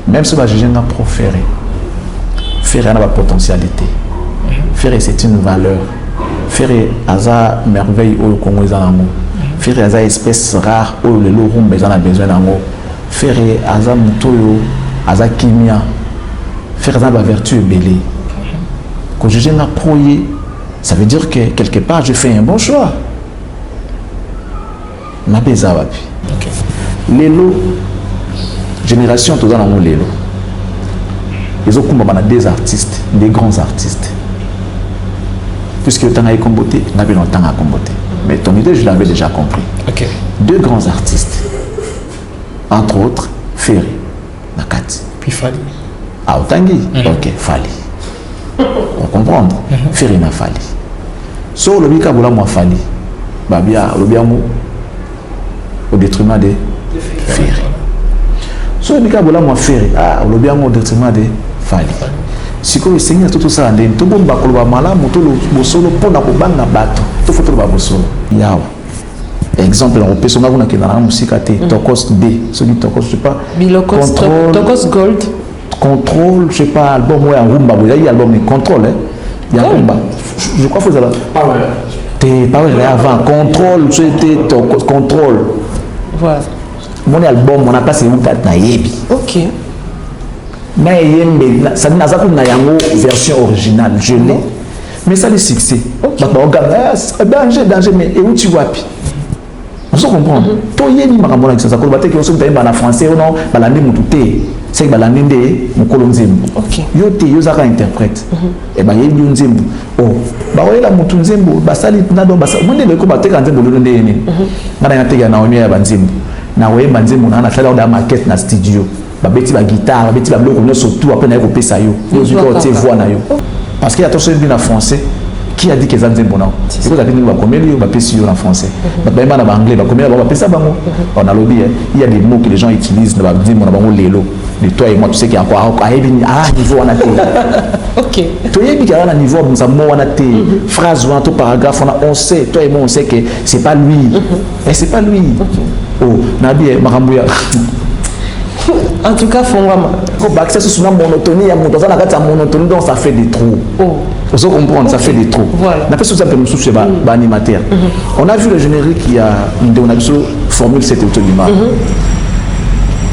même si je n'ai pas trop ferré. Ferré a une potentialité. Ferré c'est une valeur. Ferré a une merveille au Congo. Ferré a une espèce rare où les loups ont besoin d'amour. Ferré a une moutoyo, a une kimia. Ferré a une vertu belle. Quand je n'ai pas proyé, ça veut dire que quelque part je fais un bon choix. Ma beza wapi. Lelo génération tout dans mon lelo. Ils ont des artistes, des grands artistes. Puisque le temps a combattu, on avait longtemps à combattre. Mais ton idée, je l'avais déjà compris. Okay. Deux grands artistes. Entre autres, Ferré, Nakati. Puis Fali. Ah, Otangi. Ok, Fali. On comprend. Ferré n'a Fali. So le bika bola moi Fali. Babia le biamo au détriment de Ferré. So le bika bola moi Ferré. Ah le biamo au détriment de Fali. Si vous essayez tout ça, tout le monde va malamu, tout le solo pour la banga bato, tout le monde va solo. Yawa. Exemple, on peut se mettre dans la musique à Tokos D, celui Tokos, je sais pas. Tokos Gold. Contrôle, je sais pas, album ouais, un rumba, il y a album contrôle, il y a un rumba. Je crois que c'est là. Power. T'es Power avant, contrôle, c'était Tokos, contrôle. Voilà. Mon album, on a passé un tas naïbi. Ok. Ça n'a pas une version originale, je l'ai. Mais ça le succès. Danger, mais et où tu vois? Vous comprenez? Toi, il y a une marabona qui s'est accompagnée qui est en français ou non, balandi mutute. C'est que balandi de mukolonzembo. Ok. Yo te yo zaka interprète. Et ben yebi nzembo. Oh, ba oyela mutu nzembo, basali na do basa. Monde le ko bateka nzembo lo ndé ni. Ngana ya teka na omi ya banzembo. Na we banzembo na sala da maquette na studio. Ba beti ba guitare, ba beti ba bloko surtout après na ko pesa yo. Yo ko te voix na yo. Parce qu'il y a tout ce bien en français. Qui a dit que ça c'est bon? C'est quoi? Il va combien il va payer en français. Maintenant en anglais, combien il va payer ça? On a lobby. Il y a des mots que les gens utilisent. On va dire mon abonnement lélo. Mais toi et moi, tu sais qu'il y a encore à niveau on a été. Ok. Toi et moi, à niveau nous avons on a été phrase ou un tout paragraphe. On sait. Toi et moi, on sait que c'est pas lui. Et c'est pas lui. Oh, Nabi Marambouya. En tout cas, Fongama. Quand on accès sur la monotonie, il y a monotonie, donc ça fait des trous. Vous comprenez, ça fait des trous. Voilà. On a fait ça pour nous soucier animateur. On a vu le générique, il y a une formule 7 autolima.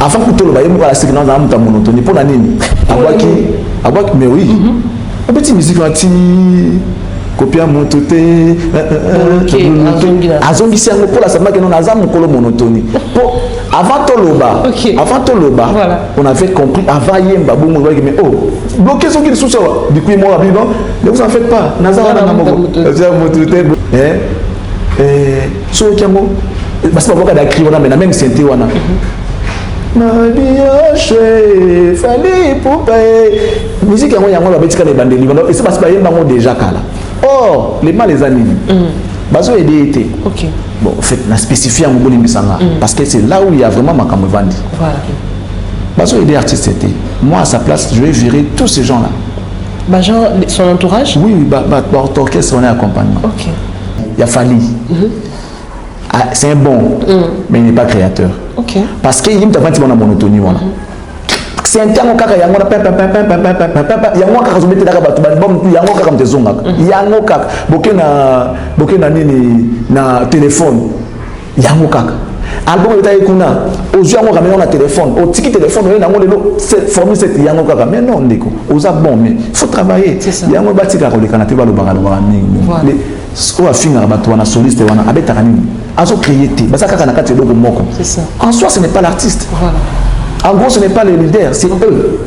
Avant que tout le monde ait la séquence de monotonie, pour la ligne, mais oui, on peut dire musique anti. Copie à mon toté, azongi si pour la semaine que nous avons colo monotonie. Avant Toloba, voilà. On avait compris avant Yemba bon mais oh bloquez ce qui est sous ça. Du coup moi la vivant, ne vous en faites pas. Nazara na moko. Mototé so kiamo parce que on va écrire on a même synthé wana. Ma biache fallait pour payer musique yango yango ba betika les bandeli et c'est parce que yemba ngo déjà kala. Or, les mal les animes. Bazo aider été. Ok. Bon, en fait, la spécifié en Mobili Misanga. Parce que c'est là où il y a vraiment ma camévandi. Voilà. Bazo aider artiste était. Moi, à sa place, je vais virer tous ces gens-là. Bah, genre, son entourage? Oui, orchestre, on est accompagnement. Ok. Il a fallu. C'est un bon, mais il n'est pas créateur. Ok. Parce qu'il y a une monotonie. C'est un terme qui est na téléphone. Album est aux gens qui téléphone, au ticket téléphone, cette formule c'est yango kaka. Mais non, ndeko, aux bon, mais faut travailler. Yango batika ko lekana te ba lo bangalo ba mingi. On a fini à soliste wana abeta kanini. Azo créer te, basa kaka na kati do moko. C'est ça. En soi ce n'est pas l'artiste. Voilà. En gros, ce n'est pas les leaders, c'est eux.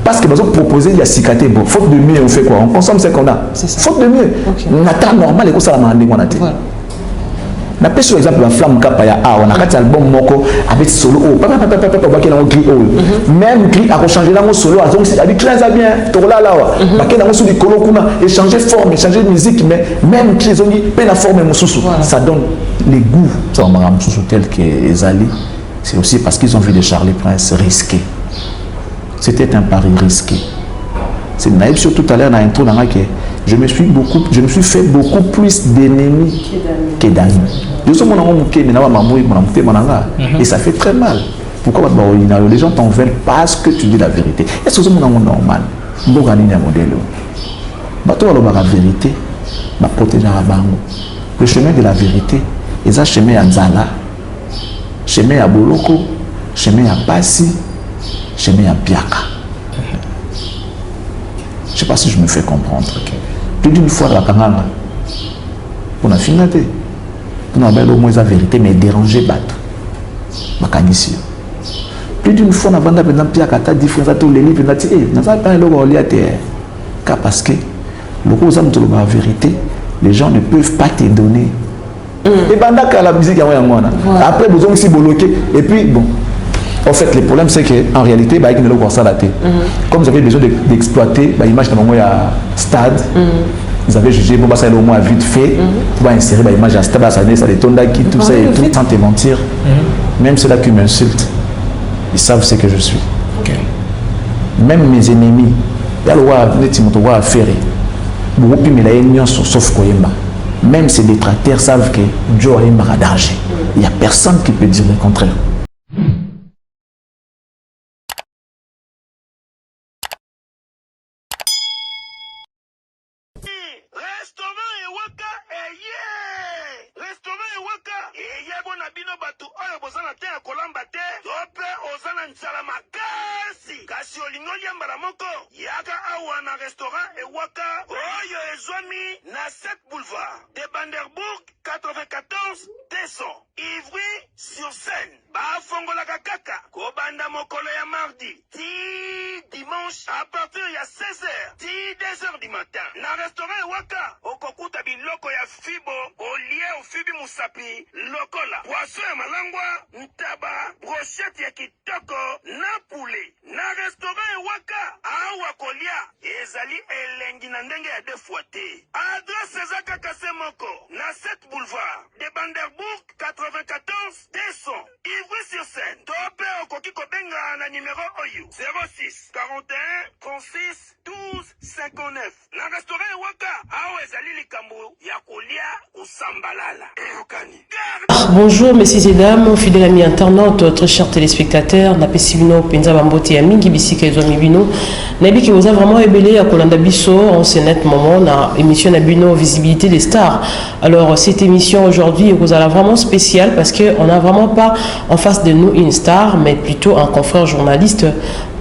Parce que nous avons proposé, il y a cicaté. Bon, faute de mieux, on fait quoi? On consomme ce qu'on a. Faute de mieux. On attend normal et qu'on s'en a demandé. On a pris sur exemple la flamme Kapaya. On a quatre albums Moko avec solo. Même gris a changé dans mon solo. Avec 15 ans bien. Tourla là. Baké dans mon solo colo kuna échanger forme, échanger musique. Mais même qu'ils ont dit peine à former mon sous. Ça donne les goûts. Ça on m'a ramené sous tel que Ezali. C'est aussi parce qu'ils ont vu de Charlie Prince risquer. C'était un pari risqué. C'est naïf sur tout à l'heure dans l'intro je me suis fait beaucoup plus d'ennemis que d'amis. Et ça fait très mal. Pourquoi les gens t'en veulent parce que tu dis la vérité? Est-ce que c'est normal? La vérité, ma protéger la bango. Le chemin de la vérité, c'est un chemin à Nzala, chemin à Boloko, chemin à Passi, chemin à Biaka. Je ne sais pas si je me fais comprendre. Plus d'une fois, la Kananga, on a fini. On a au moins la vérité, mais déranger Bato. Makanisi. Plus d'une fois, on a vendu un Biaka, tu as différence, tu as les livres, tu as dit, on a pas le car parce que la vérité, les gens ne peuvent pas te donner. Et pendant que la musique, après, vous avez aussi bloqué. Et puis, bon, en fait, le problème, c'est qu'en réalité, bah, il ne pas ça la tête. Comme vous avez besoin d'exploiter l'image de mon stade, vous avez jugé, bon, bah, ça est au moins vite fait, pour insérer l'image à stade, ça détonne qui tout ça et tout, sans te mentir. Même ceux-là qui m'insultent, ils savent ce que je suis. Même mes ennemis, il y a le roi, le roi à faire. Sauf Koyemba. Même ces détracteurs savent que Joe a un danger. Il n'y a personne qui peut dire le contraire. Kasi olingoli ya mbaramoko yaka awa na restaurant Ewaka oyo ezwami na 7 boulevard de Vanderburg 94 200 Ivry sur Seine. Bafongola kaka kobanda mokolo ya mardi ti dimanche à partir ya 16h ti 2h du matin na restaurant Ewaka okokuta biloko ya fibo olie ofibi musapi lokola poisson ya malangwa ntaba brochette ya kitoko na poulet na restaurant Ewaka awa kolia ezali elengi na ndenge ya defuate adresse eza kaka se moko na 7 boulevard de Vanderburg 94 200 Ivry sur Seine. Tope okoki kobenga na numéro oyo 06 41 36 12 59 na restaurant Ewaka awa ezali likambo ya kolia kusambalala eyokani. Bonjour messieurs et dames, fidèles amis internautes, très chers téléspectateurs, na pesibino penza bambote ya mingi bisika ezwami bino. Nabi ki vous a vraiment ébélé à Kolanda Bisso en ce net moment na émission na bino visibilité des stars. Alors cette émission aujourd'hui vous a vraiment spéciale parce que on n'a vraiment pas en face de nous une star mais plutôt un confrère journaliste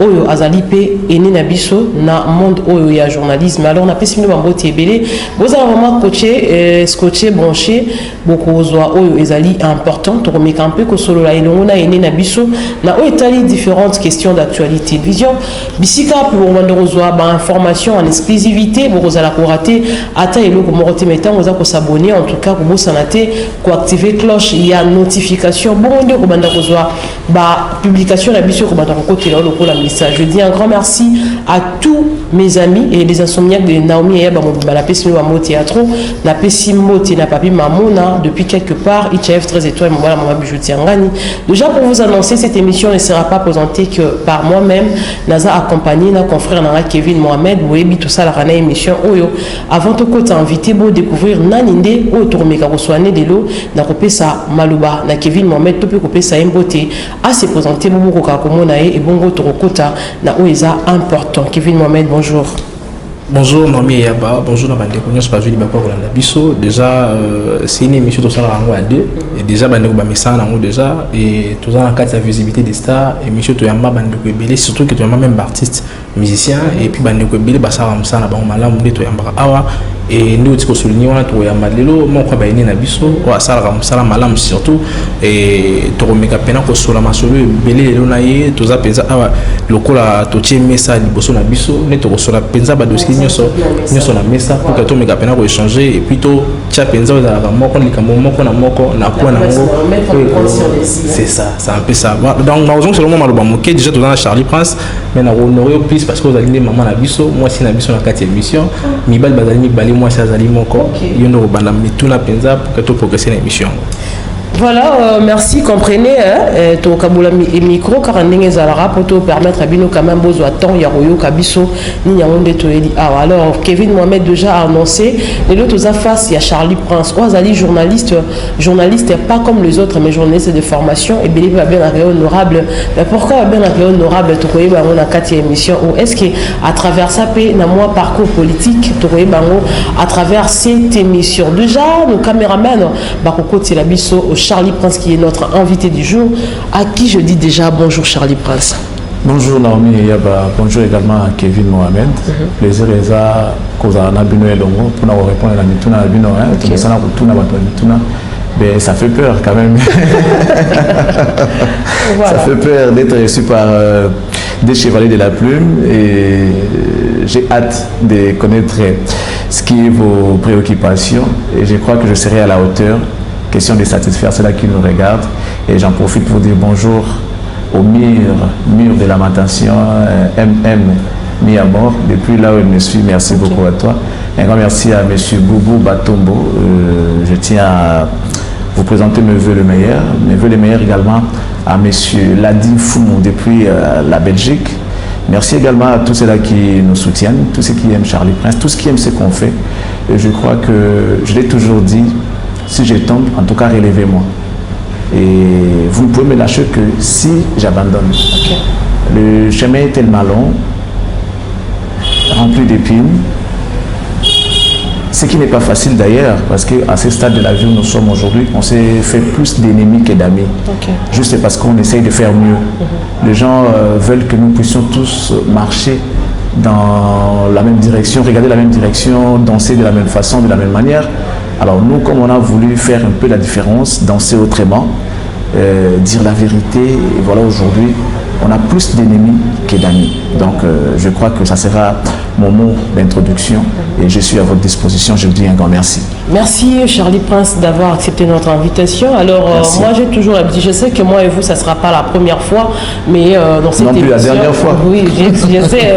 oyo azali pe ene na biso na monde oyo ya journalisme. Alors na pesibino bambote ébélé vous a vraiment coaché scotché branché beaucoup zwa oyo ezali important to remeka un peu ko solo la elongo na ene na biso na o etali différentes questions d'actualité vision bisika pour wando zwa ba information en exclusivité pour za la korater ata eloko morote metan oza ko s'abonner en tout cas ko bosanate ko activer cloche il y a notification bon nde ko banda ko zwa ba publication na biso ko banda ko kotela lokola message. Je dis un grand merci à tous mes amis et les insomniaques de Naomi et Yaba la Pessimimo Amo Théâtre na Pessimimo na Papi Mamona depuis quelque part ITF 13 étoiles mon voilà maman bijoutier ngani. Déjà pour vous annoncer cette émission ne sera pas présentée que par moi-même naza accompagné na confrère na Kevin Mohamed Webi tout ça la rana émission oyo avant tout côté invité pour découvrir naninde o toromeka ko soigner de l'eau na kopesa maluba na Kevin Mohamed to pe kopesa emboté à se présenter bobo ko komona et bongo torokota na oeza important. Kevin Mohamed bonjour. Bonjour Nomi Yaba, bonjour Nabande Konyos Pazuli Bako Rolanda Bisso. Déjà c'est une émission de ça à deux et déjà bande ko bamisa nango déjà et tout ça en cas de visibilité des stars émission to yamba bande ko belé surtout que tu yamba même artiste musicien et puis bande ko belé basa ramsa na bango malamu nde to yamba awa et nous dit ko souligner on to yamba lelo mon ko bayine na biso o asala ramsa malamu surtout et to remeka pena ko sola masolo belé lelo na ye to za penza awa lokola to tieme ça liboso na biso ne to ko sola penza ba dossier nyonso na mesa pour que to meka pena ko échanger et puis to tia penza za moko likambo moko na moko na kwa na ngo c'est ça c'est un peu ça donc malheureusement c'est le moment maloba moké déjà dans Charlie Prince mais na honorer plus parce que vous allez maman na biso moi si na biso na 4e émission mibal bazali mibali moi ça zali moko yondo banda mituna penza pour que to progresser na émission. Voilà, merci, comprenez, to kabula micro car ndenge zalara pour te permettre à bino quand même besoin temps ya royo kabiso ni nyangonde to eli. Alors Kevin Mohamed déjà a annoncé les autres a face il y a Charlie Prince Oazali journaliste pas comme les autres mais journaliste de formation et bien honorable. Mais pourquoi bien honorable to koyeba on a 4 émissions ou est-ce que à travers ça paye na moi parcours politique to koyeba à travers cette émission déjà nos caméramans bakoko la biso Charlie Prince qui est notre invité du jour, à qui je dis déjà bonjour Charlie Prince. Bonjour Naomi Yaba, bonjour également à Kevin Mohamed. Plaisir est à cause de Nabino et Longo pour nous répondre à Mituna Nabino, mais ça fait peur quand même. Voilà. Ça fait peur d'être reçu par des chevaliers de la plume et j'ai hâte de connaître ce qui est vos préoccupations et je crois que je serai à la hauteur. Question de satisfaire ceux-là qui nous regardent et j'en profite pour dire bonjour au mur de lamentation Miamor depuis là où je me suis. Merci beaucoup à toi. Un grand merci à monsieur Boubou Batombo. Je tiens à vous présenter mes voeux le meilleur. Mes voeux les meilleurs également à monsieur Ladi Foumou depuis la Belgique. Merci également à tous ceux-là qui nous soutiennent, tous ceux qui aiment Charlie Prince, tous ceux qui aiment ce qu'on fait. Et je crois que je l'ai toujours dit. Si je tombe, en tout cas, relevez-moi. Et vous ne pouvez me lâcher que si j'abandonne. Okay. Le chemin est tellement long, rempli d'épines. Ce qui n'est pas facile d'ailleurs, parce qu'à ce stade de la vie où nous sommes aujourd'hui, on s'est fait plus d'ennemis que d'amis. Okay. Juste parce qu'on essaye de faire mieux. Les gens veulent que nous puissions tous marcher dans la même direction, regarder la même direction, danser de la même façon, de la même manière. Alors nous, comme on a voulu faire un peu la différence, danser autrement, dire la vérité, et voilà aujourd'hui, on a plus d'ennemis que d'amis. Donc je crois que ça sera mon mot d'introduction et je suis à votre disposition. Je vous dis un grand merci. Merci Charlie Prince d'avoir accepté notre invitation. Alors moi j'ai toujours l'habitude, je sais que moi et vous ça ne sera pas la première fois, mais dans cette émission... Non plus la dernière fois. Oui, je sais,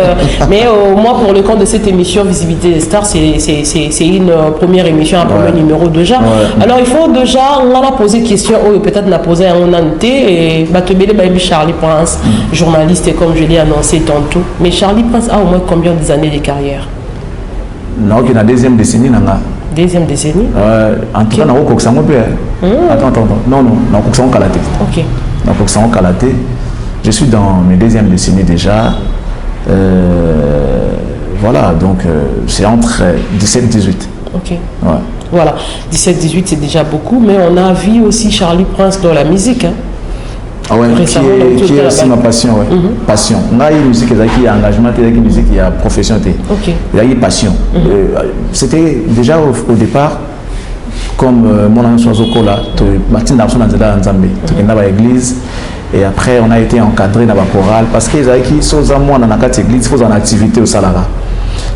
mais moi pour le compte de cette émission Visibilité des Stars, c'est une première émission, un premier numéro déjà. Ouais. Alors il faut déjà, on a posé une question, peut-être on a posé un annonté, et Charlie Prince, journaliste comme je l'ai annoncé tantôt. Mais Charlie Prince a au moins combien d'années de carrière? Non, il y a la deuxième décennie. Deuxième décennie? En tout cas, on a attends. Non, on a Ok. Je suis dans mes deuxièmes décennies déjà. Voilà, donc c'est entre 17 et 18. Ok. Ouais. Voilà, 17-18 c'est déjà beaucoup, mais on a vu aussi Charlie Prince dans la musique. Hein. Ah ouais, qui est aussi ma passion. Ouais. Passion. On a une musique qui a engagement, une musique qui a profession. Ok. Il y a une passion. C'était déjà au départ, comme mon ami Soazoko là, Martin Darson a dans Zambie, dans l'église. Et après, on a été encadré dans la chorale parce qu'ils avaient qui sont à moi dans la église, il faut en activité au Salara.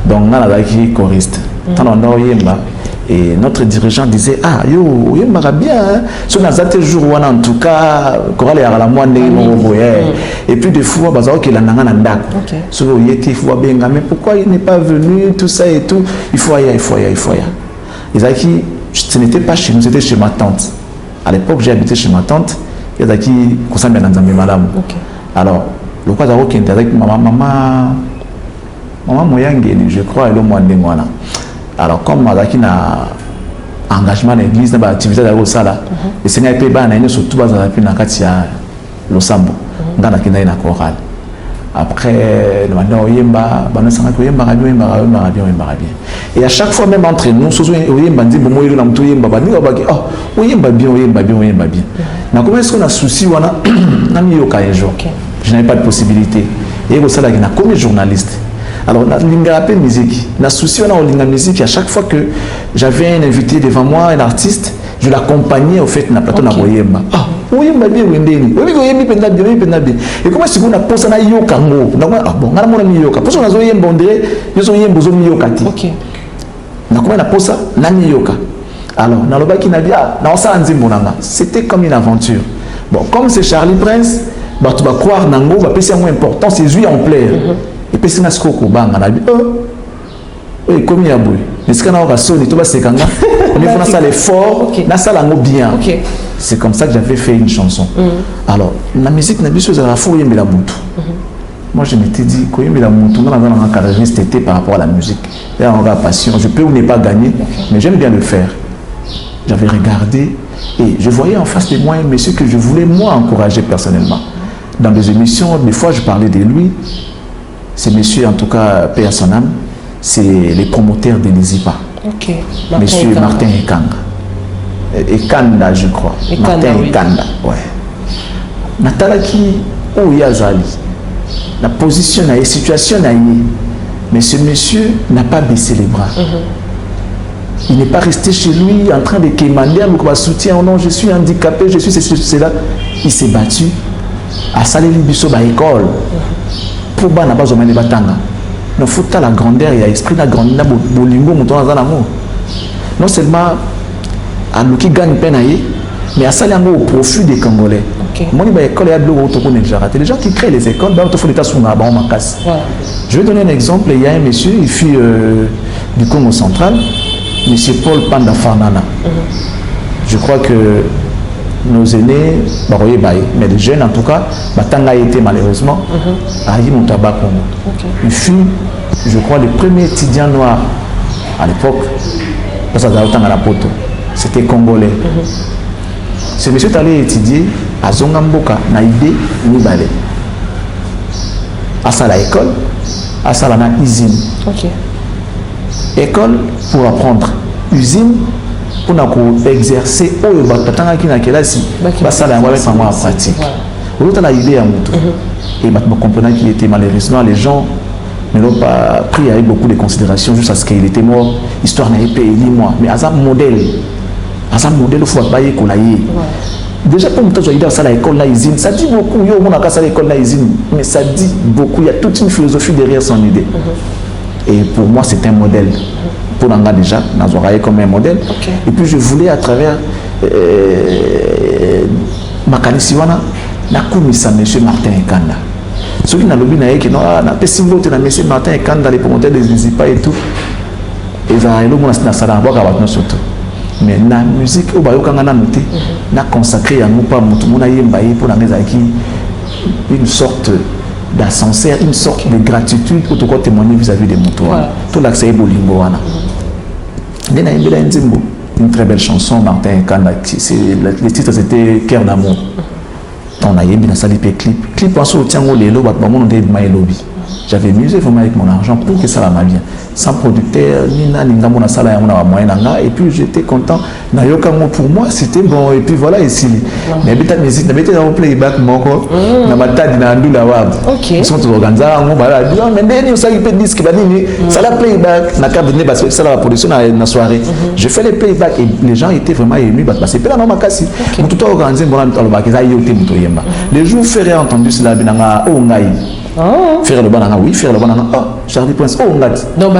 Donc, on a qui choriste. Et notre dirigeant disait ah yo yemba bien hein so na zate jour wana en tout cas chorale ya la moine et puis des fois bazao que la nanga na ndako so yeti faut bien mais pourquoi il n'est pas venu tout ça et tout il faut y ils a qui ce n'était pas chez nous, c'était chez ma tante. À l'époque j'ai habité chez ma tante il y a qui kosambia na nzambe malamu. Alors le quoi zao kende avec maman moyangeni je crois et le mois de mois. Alors comme Mazaki n'a engagement dans l'église, dans l'activité de la Sala, et c'est un peu ban, surtout dans la Pinakatia, le Sambo, dans la Kina chorale. Après, le matin, Oyemba, Banosanga, Oyemba, bien. Et à chaque fois, même entre nous, Oyemba dit, bon, Oyemba, Oyemba, bien. Mais comment est-ce qu'on a souci, on a mis au cas un jour? Je n'avais pas de possibilité. Et au Sala, il y a combien de journalistes? Alors, on a une musique. On a souci, on a une musique. À chaque fois que j'avais un invité devant moi, un artiste, je l'accompagnais au fait dans plateau na Oyemba. Ah, Oyemba bien Wendeni. Oyemba bien. Et comment est-ce qu'on a pensé à Yoka ngo? Ah bon, on a mon Yoka. Parce qu'on a Oyemba on dirait, ils ont Oyemba zo Yoka ti. OK. Na comment on a pensé na Yoka. Alors, na loba qui n'a bien, na ça nzimbolanga. C'était comme une aventure. Bon, comme c'est Charlie Prince, bah tu vas croire nango va passer un moins important, c'est lui en plaire. Et puis c'est ce qu'on a dit oh comme il y a boui mais ce qu'on a reçu ni tout va se kanga on est fait ça l'effort na ça la bien c'est comme ça que j'avais fait une chanson. Alors, la musique n'a pas besoin de la fouille mais la boutou. Moi, je m'étais dit que la boutou, dans un carriériste, c'était par rapport à la musique. Et on a passion. Je peux ou ne pas gagner, mais j'aime bien le faire. J'avais regardé et je voyais en face de moi un monsieur que je voulais moi encourager personnellement. Dans des émissions, des fois, je parlais de lui. C'est monsieur, en tout cas, paix à son âme, c'est les promoteurs de l'Isipa. Ok. Monsieur Martin Ekanga. Ekanda, je crois. Martin Ekanda, ouais. Natalaki, où il y a Zali. La position, la situation, mais ce monsieur n'a pas baissé les bras. Il n'est pas resté chez lui en train de quémander avec soutien. Oh non, je suis handicapé, je suis cela. Il s'est battu à Salé Bisso à l'école. Pour n'a pas besoin de batanga. Il faut la grandeur et l'esprit de la grandeur bolingo mouton dans l'amour. Non seulement à nous qui gagne peine mais à Salé au profit des Congolais. Moi, les gens qui créent les écoles, je vais donner un exemple. Il y a un monsieur, il fut du Congo central, monsieur Paul Panda Farnana. Je crois que nos aînés, mais les jeunes en tout cas, Batanga a été malheureusement à Yimoutaba Congo. Il fut, je crois, le premier étudiant noir à l'époque, c'était congolais. Ce monsieur est allé étudier à Zongamboka, Naïdé, Nibale. À la école, à la usine. École pour apprendre, usine pour exercer au batanga qui n'a qu'elle si ça la pratique. L'autre a l'idée à moto et maintenant comprenant qu'il était malheureusement les gens ne l'ont pas pris avec beaucoup de considération juste à ce qu'il était mort. Histoire n'a pas élu moi, mais à un modèle, il faut bailler qu'on aille. Déjà pour moi, je ça l'école la usine, ça dit beaucoup. Yo on a cassé l'école la usine, mais ça dit beaucoup. Il y a toute une philosophie derrière son idée. Et pour moi, c'est un modèle. Pour Nanga déjà, Nazoraye comme un modèle. Et puis je voulais à travers Makanisiwana, Nakumisa M. Martin Ekanda. Ceux qui n'ont pas lobby, qui n'ont pas de M. Martin Ekanda, les promoteurs des Zizipa et tout. Et ça, ils ont surtout. Mais la musique, on a consacré à nous pas pour une sorte d'ascenseur, une sorte de gratitude pour tout témoigner vis-à-vis des moutons. Tout l'accès est bolingo. Une très belle chanson, Martin Ekanda. Les titres c'était Cœur d'amour. On a bien ça les clip. Clip en soutien au lélo, j'avais musé vraiment avec mon argent pour que ça va bien. Sans producteur, et puis j'étais content. Pour moi, c'était bon. Et puis voilà, ici. Mais la musique, on playback, ils sont organisés, mais ça la playback, ça la production dans la soirée. Je fais les playback et les gens étaient vraiment émus. C'est pas normal, tout organisé, les jours ferrés entendu cela, faire le banana, oui, faire le banana. Oh, Charlie Prince, oh, on l'a dit. Donc,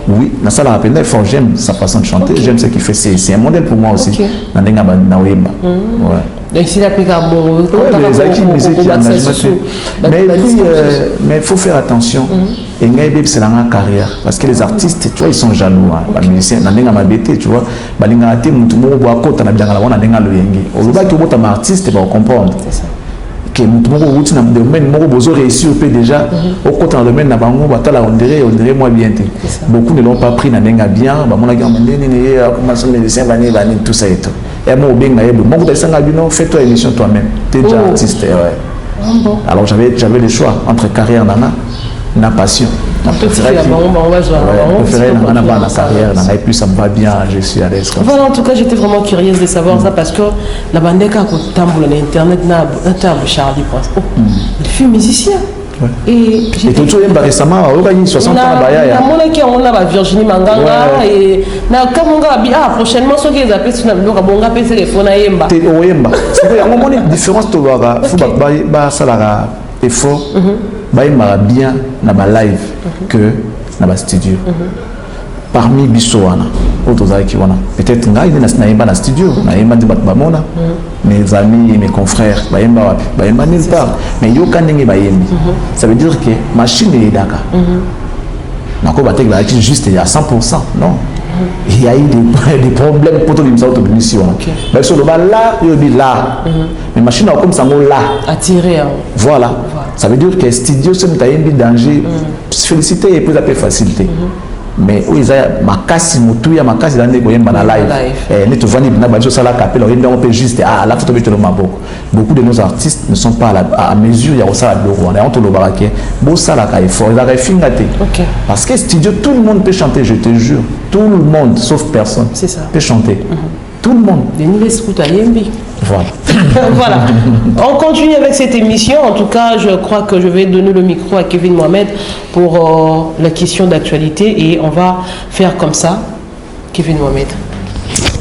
oui, dans ça, la rappelle, j'aime sa façon de chanter, j'aime ce qu'il fait. C'est un modèle pour moi aussi. Ouais. Donc, s'il a pris un bon. Les acquis musique, mais il faut faire attention. Et c'est dans la carrière. Parce que les artistes, tu vois, ils sont jaloux. Les musiciens, tu vois, artiste, va comprendre. Que beaucoup réussi déjà au côté dans le domaine on dirait moi bien beaucoup ne l'ont pas pris na bien tout ça et tout et moi fais-toi émission toi-même t'es déjà artiste alors j'avais le choix entre carrière na passion. On préférait la carrière, et puis ça me va bien, je suis à l'aise. Voilà, en tout cas, j'étais vraiment curieuse de savoir ça parce que la bande qui a internet n'a Charlie Prince. Il fut musicien. Et tout le monde récemment, il y a 60 ans. On a Virginie Manganga et prochainement, ceux qui appellent sur le téléphone à Yemba. C'est vrai, il y a une différence. Il faut effort. Baïma bien na ba live que na ba studio. Parmi bisoana, peut-être nga il na studio, na yemba de batbamona, mes amis et mes confrères, baïma nulle part. Mais yo kanenge baïmbi. Ça veut dire que machine est daka. Nako batek ba juste à 100%, non. il y a eu des problèmes pour tout l'émission. Mais sur le bas là, il dit là. Mais machine comme ça, là. Attiré. Voilà. Ça veut dire que studio, c'est un danger. Féliciter et plus la facilité. Mais oui, ma casse, ma casse dans les live. Et tu vois, on peut juste la photo de beaucoup de nos artistes ne sont pas à mesure. Il y a aussi la on est entre le baraquet. Bon, ça la fort. Parce que studio, tout le monde peut chanter, je te jure. Tout le monde, sauf personne, peut chanter. Tout le monde. Voilà. Voilà. On continue avec cette émission. En tout cas, je crois que je vais donner le micro à Kevin Mohamed pour la question d'actualité et on va faire comme ça. Kevin Mohamed.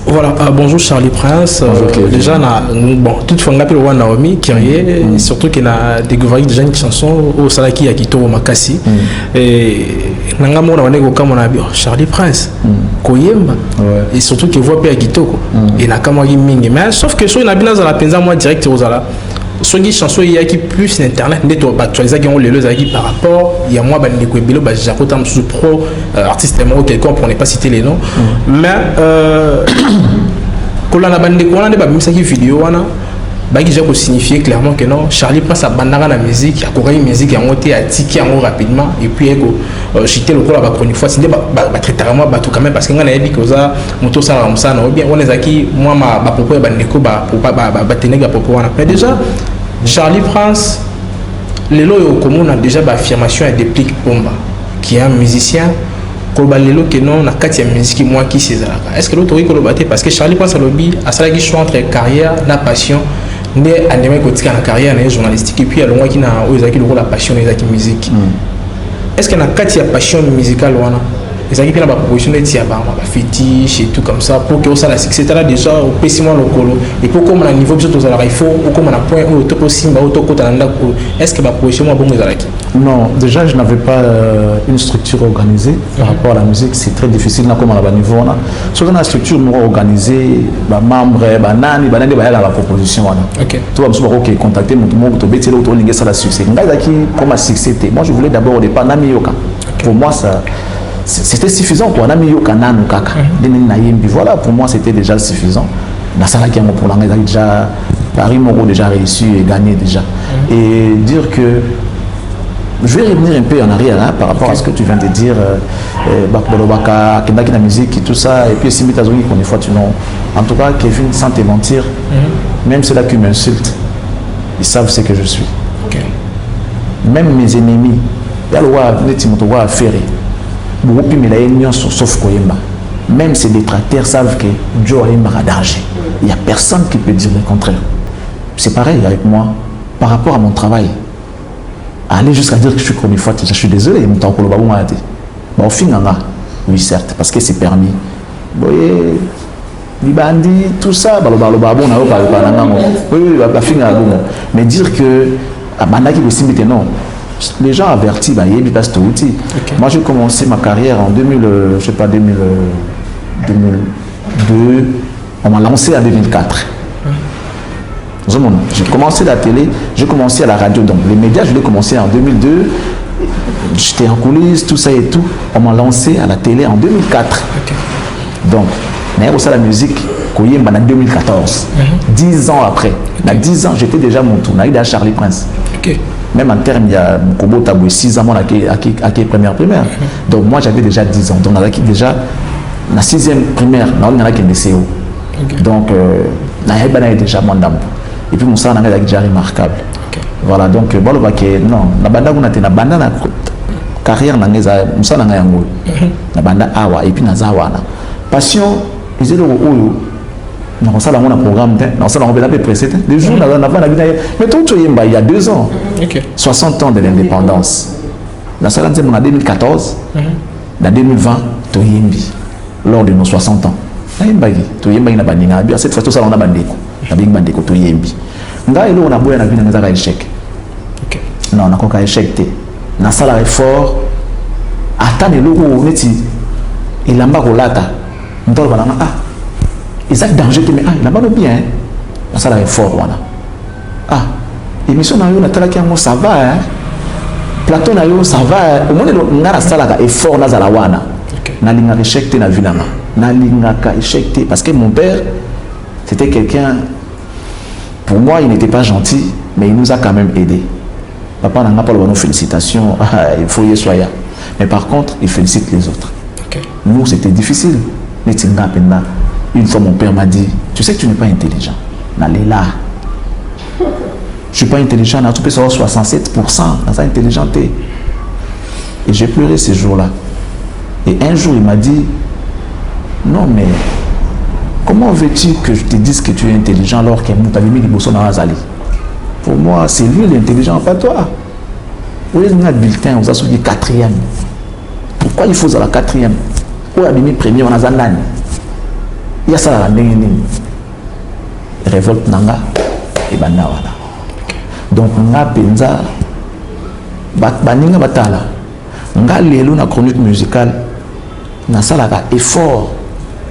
Voilà, bonjour Charlie Prince. Déjà, bon, toute fois, on appelle Naomi Kyrie, surtout qu'il a découvert déjà une chanson au Salaki Akito au Makassi. Et Charlie Prince, Koyemba, et surtout qu'il voit Pé Akito. Et Nakamwagi Mingi. Mais sauf que sur une abinaz à la penza, moi direct aux ala. Sur une chanson, il y a qui plus internet, qui ont les par rapport, il y a moi, je pro artiste quelqu'un pour ne pas citer les noms. Mais quand on a des vidéos, ça signifier clairement que non, Charlie Prince a bandana la musique, a couru une musique, a monté, a tiqué rapidement, et puis j'étais le rôle à une fois, c'est très moi quand même parce que on a dit que ça, moto ça comme ça, non bien on est aquí, moi ma propos bandeko pour pas tenir à propos. Mais déjà, Charlie Prince, les lois au commun a déjà affirmation et déplique Pomba, qui est un musicien. Lelo que non na katia musique moi qui c'est ça. Est-ce que l'autre est parce que Charlie Prince a lobby à ça qui choix entre carrière la passion ne animé côté en carrière na journalistique et puis à l'ongwa qui na ozaki le la passion les aki musique. Est-ce que na katia passion musicale wana ezaki puis la proposition de tia ba fétiche et tout comme ça pour que ça la succès là déjà au pessiment lokolo et pour comme na niveau de tout ça il faut comme na point où to possible auto kota na ko est-ce que ba proposition moi bon ezalaki. Non, déjà je n'avais pas une structure organisée par rapport à la musique, c'est très difficile comme à la niveau là. Sur une structure organisée, ba membre, ba nani ba la proposition là. OK. Tu vas me OK, contacter mon to beti là auto linguer ça la succès. Ngazaki comme à succès. Moi je voulais d'abord au départ nami yoka. Pour moi ça c'était suffisant pour nami yoka nanu kaka. Voilà, pour moi c'était déjà suffisant. Na sala qui pour l'anglais déjà Paris Moro déjà réussi et gagné déjà. Et dire que je vais revenir un peu en arrière par rapport à ce que tu viens de dire, Bakbolobaka, Kendaki la musique et tout ça, et puis Simita Zoui, qu'on est fois tu n'as. En tout cas, Kevin, sans te mentir, même ceux-là qui m'insultent, ils savent ce que je suis. Même mes ennemis, il y a le roi, Netimotowa à Ferré, sauf Koyemba. Même ces détracteurs savent que Joe a danger. Il n'y a personne qui peut dire le contraire. C'est pareil avec moi, par rapport à mon travail. Aller jusqu'à dire que je suis comme une fois, je suis désolé, mon temps pour le babou m'a dit. Bon, finalement, oui, certes, parce que c'est permis. Vous voyez, les bandits, tout ça, le babou, on a oui, mais dire que, non, les gens avertis, moi j'ai commencé ma carrière en 2002, on m'a lancé en 2004. J'ai commencé la télé, j'ai commencé à la radio, donc les médias, je l'ai commencé en 2002, j'étais en coulisses, tout ça et tout, on m'a lancé à la télé en 2004. Donc, on a la musique, en 2014, 10 ans après, dans 10 ans, j'étais déjà mon tour, à Charlie Prince. Même en termes, il y a Kobo Tabou, 6 ans, à qui première. Donc moi, j'avais déjà 10 ans, donc on a déjà, la 6e primaire, on a qui DCO. Donc, on a déjà mon dame. Et puis mon sang est déjà remarquable. Voilà, donc non, la banda na banda na carrière na ngeza musa na yango. Na banda awa et puis na zawana. Passion, ils étaient au na ça on a programme dans ça on va l'appeler précédent. Les jours na mais tout il y a 2 ans. 60 ans de l'indépendance. La salle en 2014. Dans 2020, to yimbi lors de nos 60 ans. To yimba ina bandinga bien cette fois tout ça on a bandeko. Na big bandeko to yimbi. Nga elo na boya na bina ngeza ka échec. Non, na ko ka échec té. Na sala effort atane loko neti ilamba ko lata. Ntolo bana exact danger te mais ilamba no bien. Na sala effort wana. Émission na yo na tala ki ngo ça va Plateau na yo ça va au moins ngara sala ka effort na zala wana. Nalinga échec te na vilanga. Nalinga échec te parce que mon père c'était quelqu'un, pour moi il n'était pas gentil mais il nous a quand même aidé. Papa n'a pas nos félicitations, il faut y soyer. Mais par contre il félicite les autres. Nous c'était difficile. Une fois mon père m'a dit, tu sais que tu n'es pas intelligent. N'allez là. Je suis pas intelligent, on a tout peut savoir 67%, dans ça intelligent. Et j'ai pleuré ces jours-là. Et un jour, il m'a dit, non mais, comment veux-tu que je te dise que tu es intelligent alors qu'il y a mis des bossons dans Azali? Pour moi, c'est lui l'intelligent, pas toi. Où est le bulletin, on a sorti 4e. Pourquoi il faut à la 4e? Où est le premier, on a Zanani? Il y a ça à la révolte nanga et banawala. Donc nga penza baninga batala nga lelo na chronique musicale na salaka effort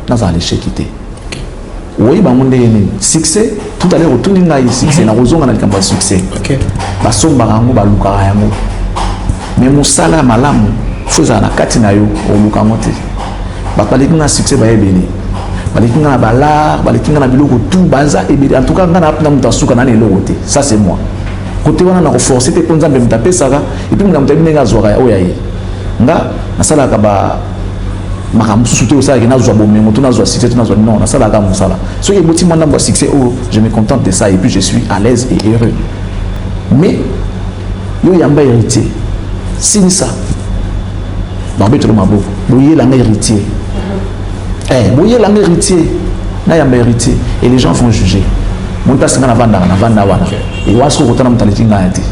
dans un échec quitté. Oui ba monde succès tout à l'heure retourner nga succès na rozonga na likamba succès. OK. Ba somba rango ba luka yango. Mais musala malamu foza na kati na yo o luka mote. Ba pali nga succès ba ebele. Balikinga na bala, balikinga na biloko tout baza ebele. En tout cas nga na mutasuka na lelo te. Ça c'est moi. Côté wana na renforcer te ponza mbe mtape saka et puis mngamta binenga zwa ya oyaye nga nasala ka ba makamususu te osala ke na zwa bomengo to na zwa succès to na zwa non nasala ka musala so ye boti mwana mwa succès oh je me contente de ça et puis je suis à l'aise et heureux mais yo yamba héritier c'est ça barbe to mabo boye la héritier boye la héritier na yamba héritier et les gens vont juger. Mon place na vanda wana et wasko kotana mutaleki ngati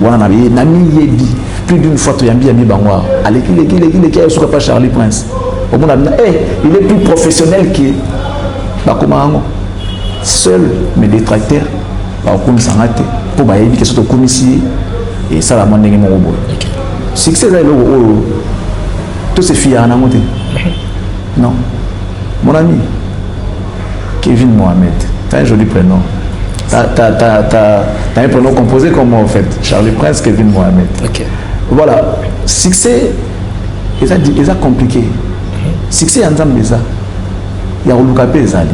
wana na bi na mi yebi plus d'une fois to yambi bangwa aleki ki suka pas Charlie Prince au monde il est plus professionnel que bakomango seul mes détracteurs ba ko sangate pour ba yebi que soto komisi et ça la mandenge mo bobo succès là lo tout se fier na moté non mon ami Kevin Mohamed, t'as un joli prénom. T'as un prénom composé comme moi en fait. Charlie Prince, Kevin Mohamed. Ok. Voilà. Succès, ils ont compliqué. Succès, en termes de ça, il y a Olukapé et Zali.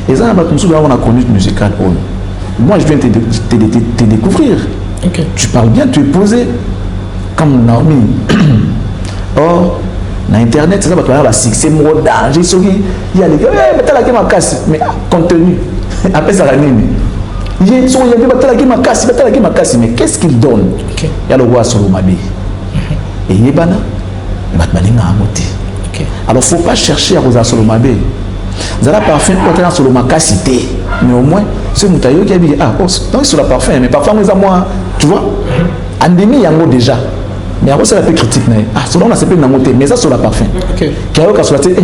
Et ça, on a connu une musicale. Moi, je viens te découvrir. Okay. Tu parles bien, tu es posé comme Naomi. Or, na internet ça va la succès mot danger il y a les gars mais contenu après ça la nini il y a mais qu'est-ce qu'il donne il y a le roi Solomabé et yebana batbalinga amote alors faut pas chercher à rosa Solomabé zala parfum pour être Solomakasi té mais au moins ce mutayo qui a dit donc sur la parfum mais parfois moi tu vois andemi yango déjà. Mais après, c'est la peu critique. Selon la CP, mais ça sur la parfum. Qui a sur la télé,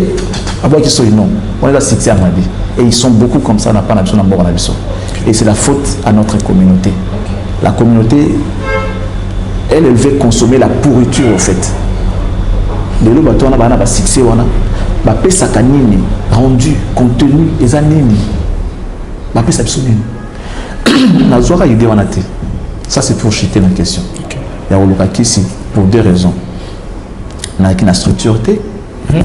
qui sont non. On est là, c'est à Madi. Et ils sont beaucoup comme ça, on n'a pas d'habitude dans le Et c'est la faute à notre communauté. La communauté, elle veut consommer la pourriture, en fait. Les lots, on a un succès, on a un sakanini, rendu, contenu, les animes. On a un sakanini. Ça, c'est pour chuter la question. Il y a un ici pour deux raisons. Il y a une structure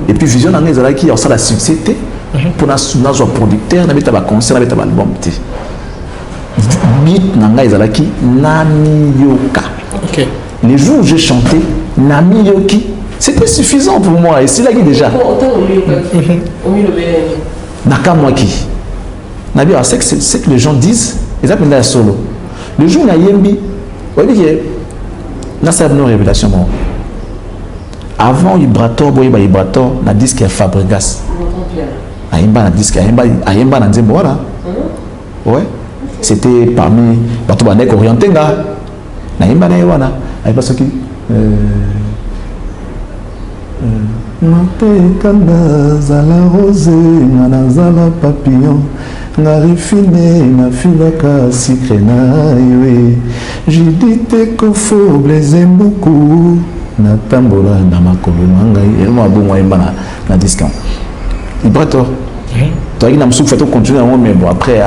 et puis vision dans les qui a la succès pour notre producteur, il y a un concert, il y a un album. Beat nanga ezalaki Namioka. Les jours où j'ai chanté Namioki, c'était suffisant pour moi et c'est là qui déjà. Nakamwaki. Nabi, c'est que les gens disent, ils appellent ça solo. Le jour où Nayembi, vous voyez, na sa no révélation bon. Avant Ibrator, boy ba Ibrator, na disque ya Fabregas. Aimba na disque, aimba na nzembo voilà. Ouais. C'était parmi bato banek orienté nga. Na aimba na wana, aimba soki Mapekanda zala rose, ngana zala papillon. Narifine na filaka sikre na iwe Jidite kofo bleze mbuku na tambola na makolo ngai elmo abongwa imba na discount Ibrator toi qui n'a pas fait continuer mais bon après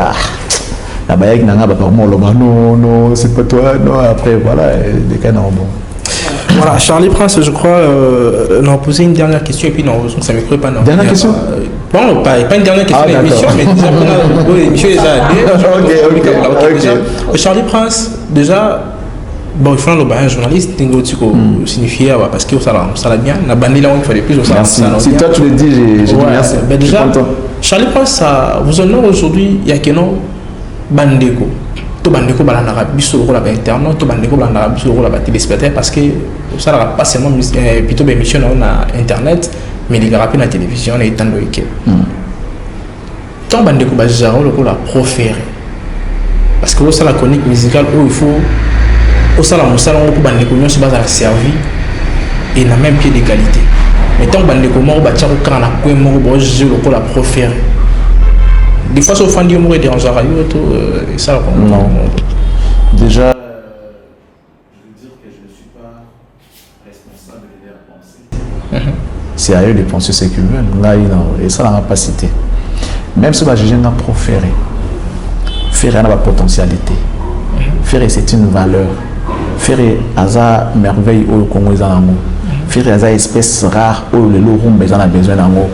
la bayak n'a pas par moi non c'est pas toi non après voilà des cas non bon Voilà, Charlie Prince, je crois, on a posé une dernière question et puis non, ça ne me croit pas. Non. Dernière question Bon, pas une dernière question de l'émission, mais déjà, on a l'émission déjà. Charlie Prince, déjà, bon, il faut un journaliste, il signifier parce que ça l'a bien. La bandit là, il fallait plus. Merci. Si toi tu le dis, j'ai dit merci. Ben déjà, Charlie Prince, vous en avez aujourd'hui, il y a que non, bandeko. Tout bandeko balandara biso ko la internet, tout bandeko balandara biso ko la téléspectateur parce que ça n'a pas seulement plutôt émission na internet, mais les gars na télévision et tant de week. Tant bandeko bazaro le ko la proférer. Parce que ça la chronique musicale où il faut au salon ko bandeko nyo se base à la servi et na même pied d'égalité. Mais tant bandeko mo ba tchako kana ko mo bo je le ko la proférer. Des fois, au fond du mot, il dérange à et ça, non. Déjà, je veux dire que je ne suis pas responsable de leurs pensées. C'est à eux de penser ce qu'ils veulent. Là, et ça, on n'a pas cité. Même si je n'ai pas proféré, faire une potentialité. Faire, c'est une valeur. Faire, c'est une merveille au Congo. Faire, c'est une espèce rare où le loup a besoin d'amour.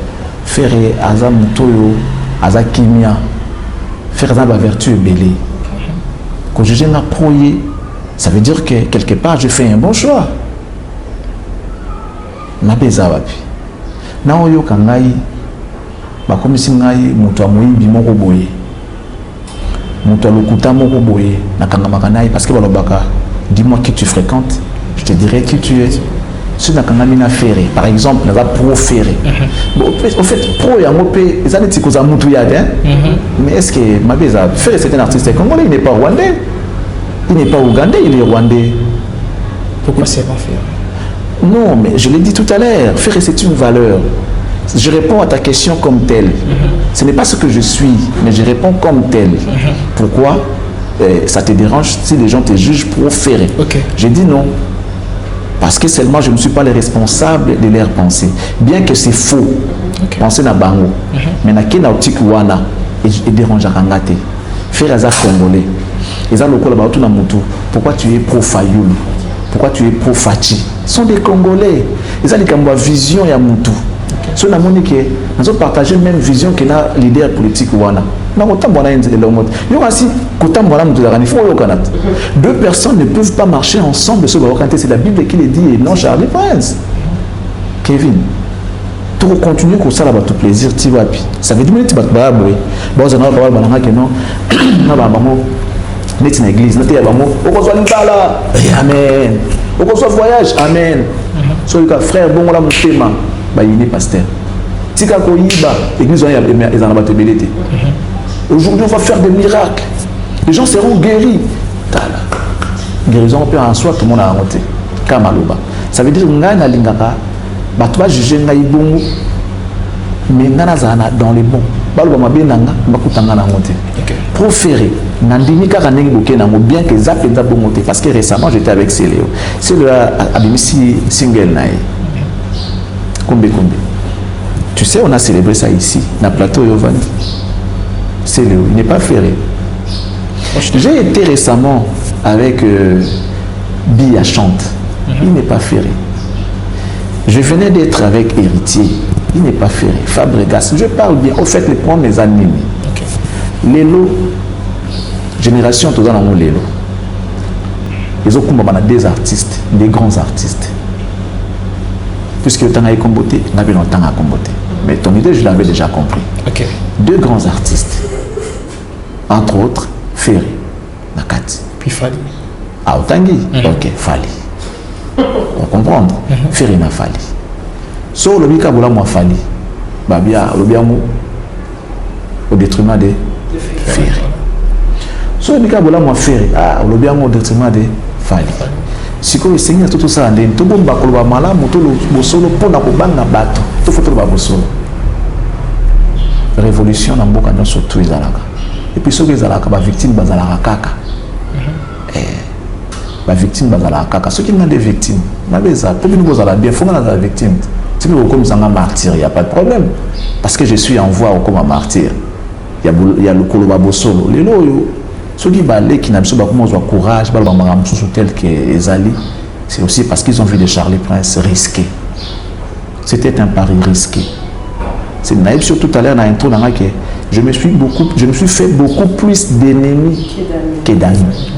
Faire, c'est un moutoyo. Azakimia, faire la vertu est belle. Quand je viens à proyer, ça veut dire que quelque part je fais un bon choix. Ma bezawapi. Na oyo kangai, ba comme si ngai muto amoyibi moko boye. Muto lokuta moko boye na kangama kanai parce que balobaka, dis-moi qui tu fréquentes, je te dirai qui tu es. Si on a ferré, par exemple, on a pro ferré. Au fait, pro et un ils ont dit que ça mais est-ce que ma beza Ferré c'est un artiste congolais, il n'est pas rwandais, il n'est pas ougandais, il est rwandais. Pourquoi c'est pas Ferré? Non, mais je l'ai dit tout à l'heure, Ferré c'est une valeur. Je réponds à ta question comme telle. Ce n'est pas ce que je suis, mais je réponds comme tel. Pourquoi ça te dérange si les gens te jugent pro Ferré? J'ai dit non. Parce que seulement je ne suis pas le responsable de leurs pensées. Bien que c'est faux, penser na bango, mais na kena optique wana et dérange à rangate. Faire azar congolais. Ils ont le col à na mutu. Pourquoi tu es pro Fayoul? Pourquoi tu es pro Fachi? Ce sont des Congolais. Ils ont une vision ya mutu. So na moni que nous avons partagé même vision que na leader politique wana. Deux personnes ne peuvent pas marcher ensemble. C'est la Bible qui le dit et non Charlie Prince. Kevin, tu continues comme ça, tout plaisir, tu vas. Ça veut dire que tu vas te battre. Bon, ça n'a pas de que non. On est une église, on est amen. On reçoit voyage, amen. So le frère, bon, on a mon thème, il est pasteur. Tika koyiba, église, ils en ont battu belité. Aujourd'hui, on va faire des miracles. Les gens seront guéris. Guérison, on peut en soi, tout le monde a monté. Kamaloba. Ça veut dire que nous avons jugé Naïbongo, mais nous avons dans les bons. Proférer. Bien que ça peut être monté. Parce que récemment, j'étais avec Céléo. Céléo a mis single naï. Combien. Tu sais, on a célébré ça ici, dans le plateau Yovani. C'est il n'est pas ferré. J'ai été récemment avec Bia Chante. Il n'est pas ferré. Je venais d'être avec Héritier. Il n'est pas ferré. Fabregas. Je parle bien. Au fait, les prendre mes animés. Lélo, génération, tout dans le Lélo. Ils ont des artistes, des grands artistes. Puisque le temps a combattu, on avait longtemps à combattre. Mais ton idée, je l'avais déjà compris. Deux grands artistes. Entre autres, Ferré, Nakati. Puis Fali. Ah, Otangi. Ok, Fali. On comprend. Ferré na Fali. So, le bika boula moi Fali. Babia, le biamo. Au détriment de Ferré. So, le bika boula moi Ferré. Ah, le biamo au détriment de Fali. Si vous avez tout ça, vous avez tout le monde qui a malade, vous avez pour la bato, tout le monde révolution dans beaucoup de surtout les alaka. Et puis ceux qui sont la victime, ils sont la kaka. La victime, ils sont la kaka. Ceux qui ont des victimes, ils sont bien, il faut que la victime. Si vous êtes un martyr, il n'y a pas de problème. Parce que je suis en voie comme un martyr. Il y a le Koloba Solo. Les loyaux. Ceux qui n'ont pas courage, tel que Ezali, c'est aussi parce qu'ils ont vu les Charlie Prince risquer. C'était un pari risqué. C'est naïf sur tout à l'heure dans l'intro, je me suis fait beaucoup plus d'ennemis que d'amis.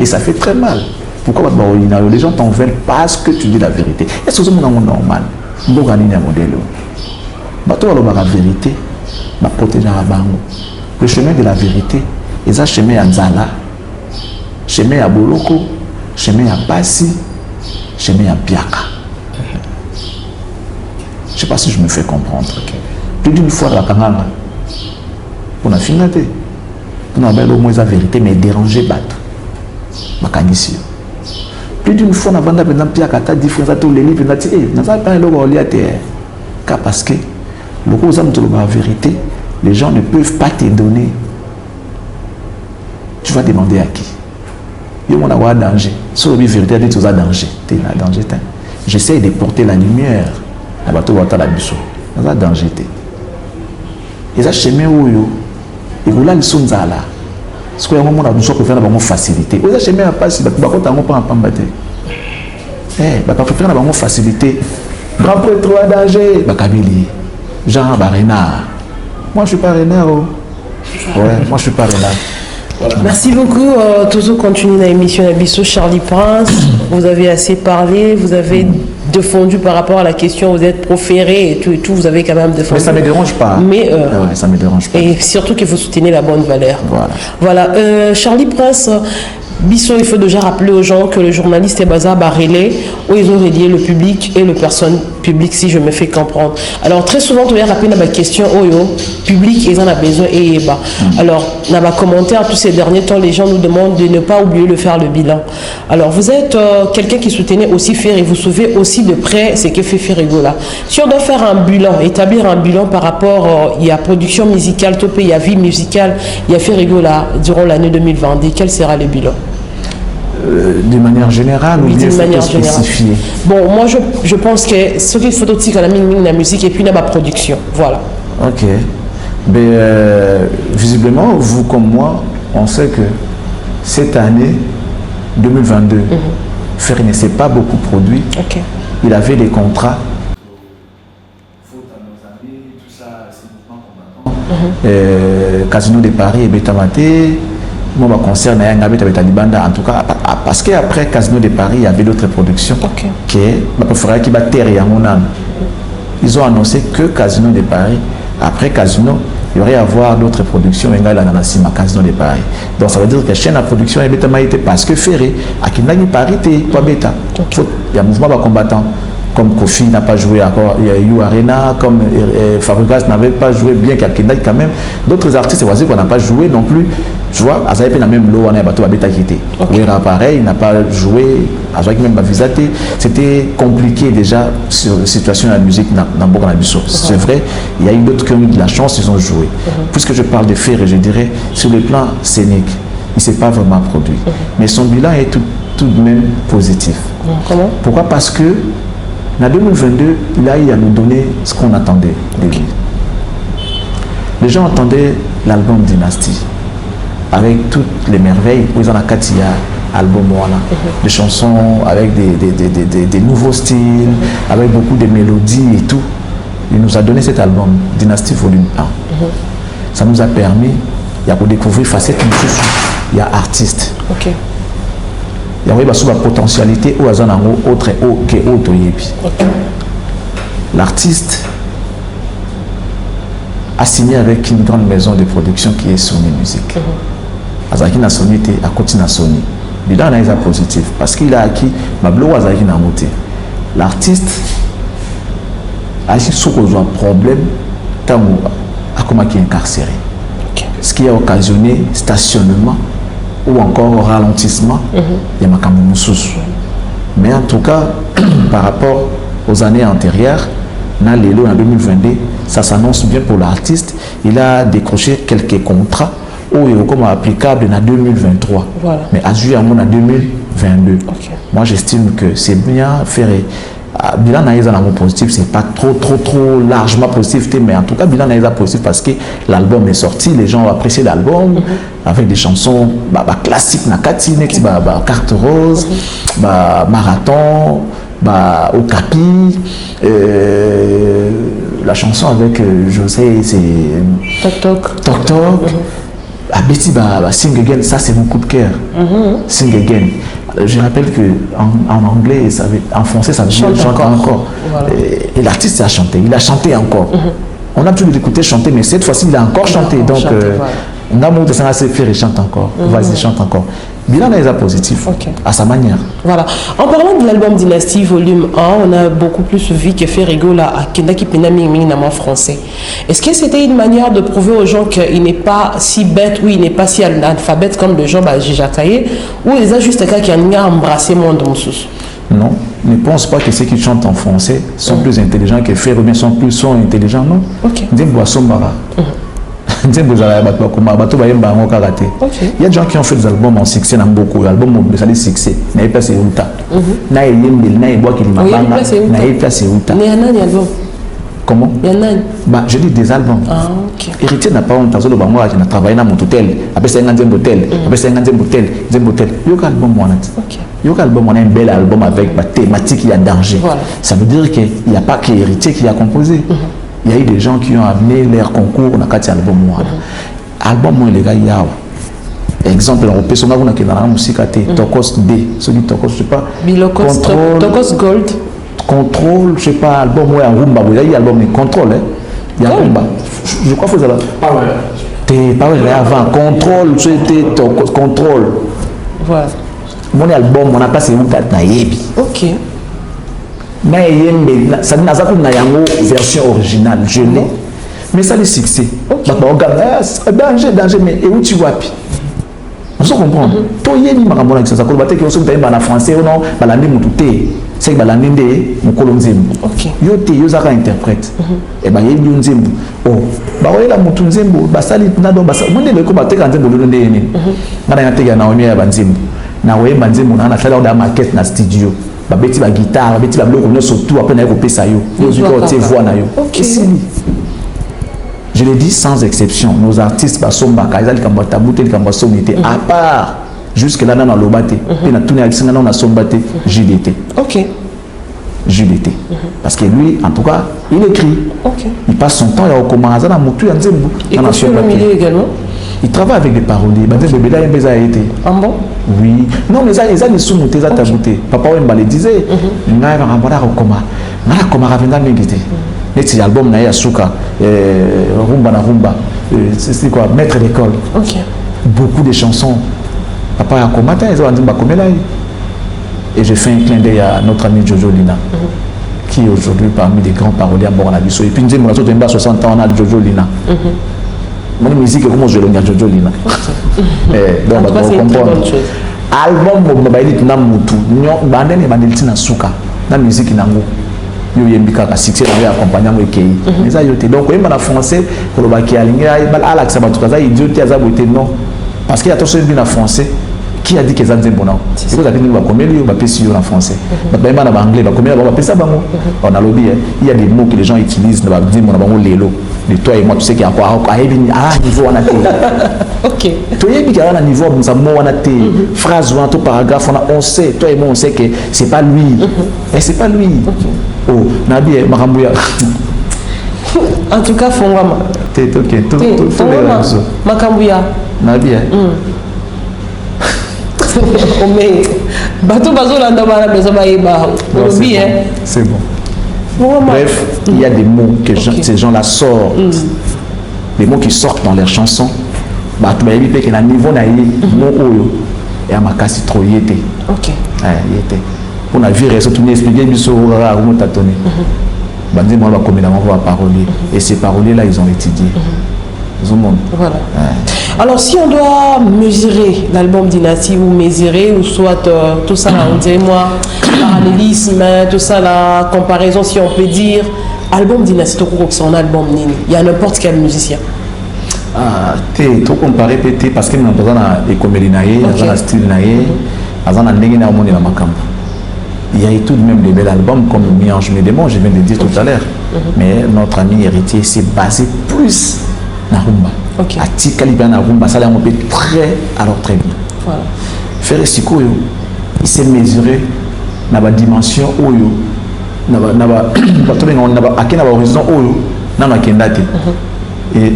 Et ça fait très mal. Pourquoi les gens t'en veulent parce que tu dis la vérité? Est-ce que c'est normal? La vérité, le chemin de la vérité, et ça chemin à Nzala, chemin à Boloko, chemin à Passi, chemin à Piaka. Je ne sais pas si je me fais comprendre. Plus d'une fois, la Kananga, on a fini. On a au moins la vérité, mais déranger Bato. Plus d'une fois, on a vendu un Piaka, tu as différence à tous les livres, on a dit, parce que le gros homme de la vérité, les gens ne peuvent pas te donner. Tu vas demander à qui? Il y a un danger. Si la vérité, tu as danger. Tu as danger. J'essaie de porter la lumière. Il y a un danger. Et ça, chemin où il y a une sonzala. Ce qu'il y a un moment où il faire une facilité. Il y a un chemin à passer. Il y a un faire une facilité. Grand prêtre à danger. Jean Renard. Moi, je ne suis pas renard. Ouais, moi, je ne suis pas renard. Voilà. Merci beaucoup. Toujours continue dans l'émission Abisso Charlie Prince. Vous avez assez parlé, vous avez défendu par rapport à la question, vous êtes proféré et tout, vous avez quand même défendu. Mais ça ne me dérange pas. Mais ça me dérange pas. Et surtout que vous soutenez la bonne valeur. Voilà. Charlie Prince, Bisso, il faut déjà rappeler aux gens que le journaliste est basé à Barélé, où ils ont relié le public et le personne public, si je me fais comprendre. Alors, très souvent, tu vas rappeler la question, public, ils en ont besoin et bas. Alors, dans ma commentaire, tous ces derniers temps, les gens nous demandent de ne pas oublier de faire le bilan. Alors, vous êtes quelqu'un qui soutenait aussi Ferry, vous suivez aussi de près ce que fait Ferrigo là. Si on doit faire un bilan, établir un bilan par rapport, il y a production musicale, il y a vie musicale, il y a Ferrigo là, durant l'année 2022, quel sera le bilan? De manière générale, oui, ou bien d'une manière spécifiée? Bon, moi je pense que ce qu'il faut aussi quand la musique et puis la production. Voilà. Ok. Mais visiblement, vous comme moi, on sait que cette année 2022, Ferry ne s'est pas beaucoup produit. Okay. Il avait des contrats. Faute à nos amis, tout ça, c'est mouvement combattant. Casino de Paris et Betamaté. Moi, ma concert, en tout cas, parce qu'après Casino de Paris, il y avait d'autres productions. Okay. Ils ont annoncé que Casino de Paris, après Casino, il y aurait à avoir d'autres productions. Casino de Paris. Donc ça veut dire que chaîne à production est Betamaté parce que Ferry, à Kinagi Paris, pas bêta. Il y a un mouvement combattant. Comme Kofi n'a pas joué encore, il y a eu Arena, comme Fabregas n'avait pas joué bien qu'Akindaki quand même. D'autres artistes, voici qu'on n'a pas joué non plus. Tu vois, Azaïpe n'a même l'eau, on a bateau à Beta quitté. Ouera pareil, il n'a pas joué, Azaïpe même pas visaté. C'était compliqué déjà sur la situation de la musique dans Bourg-en-Abisso. C'est vrai, il y a eu d'autres qui ont eu de la chance, ils ont joué. Puisque je parle de Ferry, je dirais, sur le plan scénique, il ne s'est pas vraiment produit. Mais son bilan est tout de même positif. Comment? Pourquoi? Parce que en 2022, il a eu à nous donner ce qu'on attendait de lui. Les gens attendaient l'album Dynasty, avec toutes les merveilles. Ils en ont Katia, album voilà, des chansons avec des nouveaux styles, avec beaucoup de mélodies et tout. Il nous a donné cet album, Dynasty Volume 1. Ça nous a permis de découvrir facette musicale. Il y a artiste. Okay. Il y a une potentialité ou autre que autre. L'artiste a signé avec une grande maison de production qui est Sony Music. Azaki na Sony était à côté de Sony. Il a un positif parce qu'il a acquis Mablo Azaki na monté. L'artiste a eu un problème tant qu'il est incarcéré. Ce qui a occasionné stationnement ou encore ralentissement, il y a mais en tout cas, par rapport aux années antérieures, en 2022, ça s'annonce bien pour l'artiste. Il a décroché quelques contrats où il est applicable en 2023, mais à juillet en 2022. Moi, j'estime que c'est bien faire bilan na eza nango positif, c'est pas trop largement positif, mais en tout cas bilan na eza positif parce que l'album est sorti, les gens ont apprécié l'album avec des chansons classiques na kati neti carte rose, marathon, Okapi, la chanson avec José, c'est Tok Tok. Abeti Sing Again, ça c'est mon coup de cœur. Sing Again. Je rappelle que en anglais, en français, ça veut dire chanter encore. Voilà. Et l'artiste a chanté, il a chanté encore. On a toujours écouté chanter, mais cette fois-ci, il a encore chanté. Donc, on a montré ça à faire, il chante encore. Vas-y, chante encore. Bilan est positif, à sa manière. Voilà. En parlant de l'album Dynastie Volume 1, on a beaucoup plus vu que fait rigoler à Kendaki Penaming en français. Est-ce que c'était une manière de prouver aux gens qu'il n'est pas si bête ou il n'est pas si analphabète comme le genre Jijataye, ou ils ont juste quelqu'un qui a embrassé mon domsus? Non, ne pense pas que ceux qui chantent en français sont plus intelligents que faire ou bien sont intelligents, non. Il y a des gens qui ont fait des albums en succès, dans beaucoup d'albums de succès. N'a pas c'est Uta. N'a comment? Je dis des albums. Héritier n'a pas honte. Il a travaillé dans mon hôtel. Après c'est un deuxième hôtel. Après c'est un deuxième hôtel. Il y a un album. Il y a un bel album avec ma thématique, il y a danger. Ça veut dire qu'il n'y a pas que Héritier qui a composé. Il y a eu des gens qui ont amené leur concours dans quatre albums. Album moi les gars il y a exemple on peut sonner dans la musique à Tokos D, celui Tokos je sais pas. Tokos Gold. Contrôle, je sais pas, album moi en rumba, il y a eu album Contrôle, il y a rumba. Je crois que vous avez. T'es pas vrai avant Contrôle, c'était Tokos Contrôle. Voilà. Mon album on a passé un date naïbi. OK. Ça n'a pas une version originale, je l'ai. Mais ça le succès. Danger, mais où tu vois? On se comprend. Toi, il y a une marabona qui s'est accompagnée qui est en français ou non, balandi moutouté. C'est que balandi de moukolonzembo. Yo te yo zaka interprète. Et ben il y a une nzembo. Oh, bah ouais la moutunzembo, basali na do basa. Monde le ko bateka nzembo le ndé ni. Ngana yateka na omi ya banzembo. Na we banzembo na sala da maquette na studio. Babeti ba guitare, babeti ba bloc on surtout après na ko pesa yo. Yo zuko te voix na yo. Je le dis sans exception, nos artistes basomba kaisa likamba tabute likamba somité à part jusque là dans l'obate et na tourner avec ça dans na sombate JDT. JDT. Parce que lui en tout cas, il écrit. Il passe son temps à commencer à mutu ya nzembo dans le milieu également. Il travaille avec des paroliers. Bébé là il a été. Ah bon? Oui. Non mais ça ils ont sous-monté ça tabute. Papa Wemba le disait, ngai va rambara kokoma. Ngala koma ravenda mingité. Cet album na Yasuka, rumba, c'est quoi, maître d'école. Beaucoup de chansons. Papa a commenté, ils ont dit et je fais un clin d'œil à notre ami Jojo Lina, qui est aujourd'hui parmi les grands paroliers à Boranabiso. Et puis nous avons 60 ans, on a Jojo Lina. Mon musique est comme je l'ai Jojo Lina. Donc on va comprendre. Album mobaili na mutu, bandene bandeltina suka, na musique nango. Yo yembika ka succès na ya accompagnant ekei mais ça yote donc yemba na français pour le baki alinga ala que ça batuka za idiote za boté non parce qu'il y a tout ça bien en français qui a dit que ça nzembo bon non c'est quoi ça dit ba komeli yo ba pesi yo en français ba yemba na anglais ba komeli ba pesa bango on a lobby il y a des mots que les gens utilisent na ba nzembo na bango lelo de toi et moi tu sais qu'il y a encore à niveau on a OK toi yebi ka na niveau ça mot on a phrase ou un paragraphe on sait toi et moi on sait que c'est pas lui et c'est pas lui. Oh, Nabi Marambuya. En tout cas, Fongama. T'es ok, tout les réseaux. Makambuya. Nabi. Mais, bateau bazolanda bana bezaba yeba. C'est bon. Bref, il y a des mots que ces gens-là sortent. Des mots qui sortent dans leurs chansons. Bah, tu m'as dit que le niveau n'a pas oyo et à ma casse trop y était. OK. Il était. On a vu récemment tout expliquer du sur à Rumotatone. Bandit moi va commettre on va parolier et ces paroliers là ils ont étudié. Voilà. Alors si on doit mesurer l'album Dynastie ou mesurer ou soit tout ça là on dirait moi parallélisme tout ça la comparaison si on peut dire album Dynastie c'est un album nini il y a n'importe quel musicien. T'es trop comparé peut-être parce que nous avons des comédies naïe, dans la style naïe, dans la ndenge na monde na makambo. Il y a eu tout de même des bels albums comme Mi-Ange, Mi-Démon, je viens de dire tout à l'heure. Mais notre ami héritier s'est basé plus na rumba. A Tikaliba na rumba, ça l'a monté très bien. Voilà. Faire Sikoyo, il s'est mesuré dans la dimension Oyo, dans la horizon Oyo, dans la Kendate. Et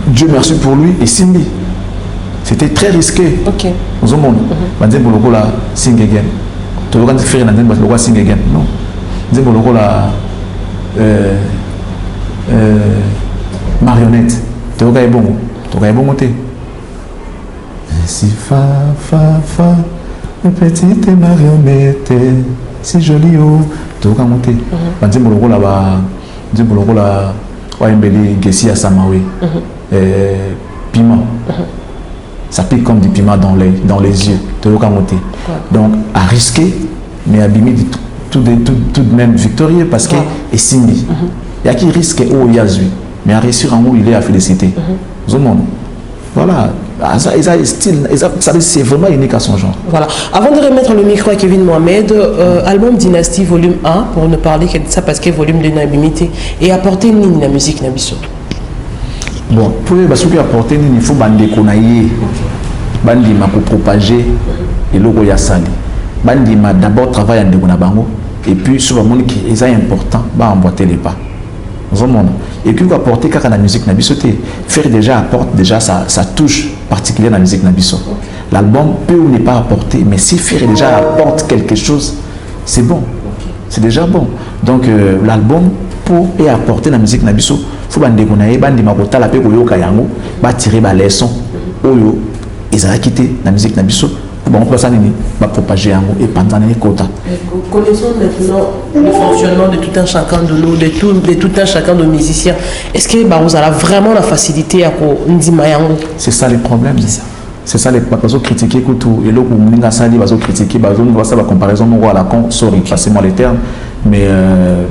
Dieu merci pour lui et Simbi. C'était très risqué. Ok. Nous avons dit que la sing again. Tu vas faire un sing again. Non. Nous avons la marionnette. Tu vas faire bon. Tu vas faire bon. Si fa, une petite marionnette, si jolie, tu vas faire monter. Nous avons la Gessi à Samawi. Piment. Ça pique comme du piment dans les yeux. Donc, à risquer, mais à Bimi tout de même victorieux parce que est Simbi. Il y a qui risque où il y a Zui, mais à réussir en où il est à féliciter. Voilà. C'est vraiment unique à son genre. Voilà. Avant de remettre le micro à Kevin Mohamed, album Dynastie volume 1, pour ne parler que de ça parce que volume 2 n'a limité, et apporter Nini la musique Nabiso. Bon, pour ceux qui apportent, il faut bandi konaye, bandi ma pour propager et logo ya sali. Bandi ma d'abord travailler en dégona bango et puis sur le monde qui est important, bah emboîter les pas. Et puis apporter quand la musique nabisoté, faire déjà apporte déjà sa touche particulière dans la musique nabiso. L'album peut ou n'est pas apporté, mais si faire déjà apporte quelque chose, c'est bon, c'est déjà bon. Donc l'album pour et apporter la musique nabiso. Faut bandi konaye bandi makota la pe ko yoka yango ba tirer ba leçon oyo ezala quitté la musique nabiso bon on peut ça nini ba propager yango et pendant les quotas. Connaissons maintenant le fonctionnement de tout un chacun de nous, de tout un chacun de musiciens. Est-ce que bah vous avez vraiment la facilité à ko ndima yango? C'est ça le problème, c'est ça. C'est ça les bazo critiquer tout et l'autre mninga sali bazo critiquer bazo on voit ça la comparaison on voit la con sorry passez-moi les termes mais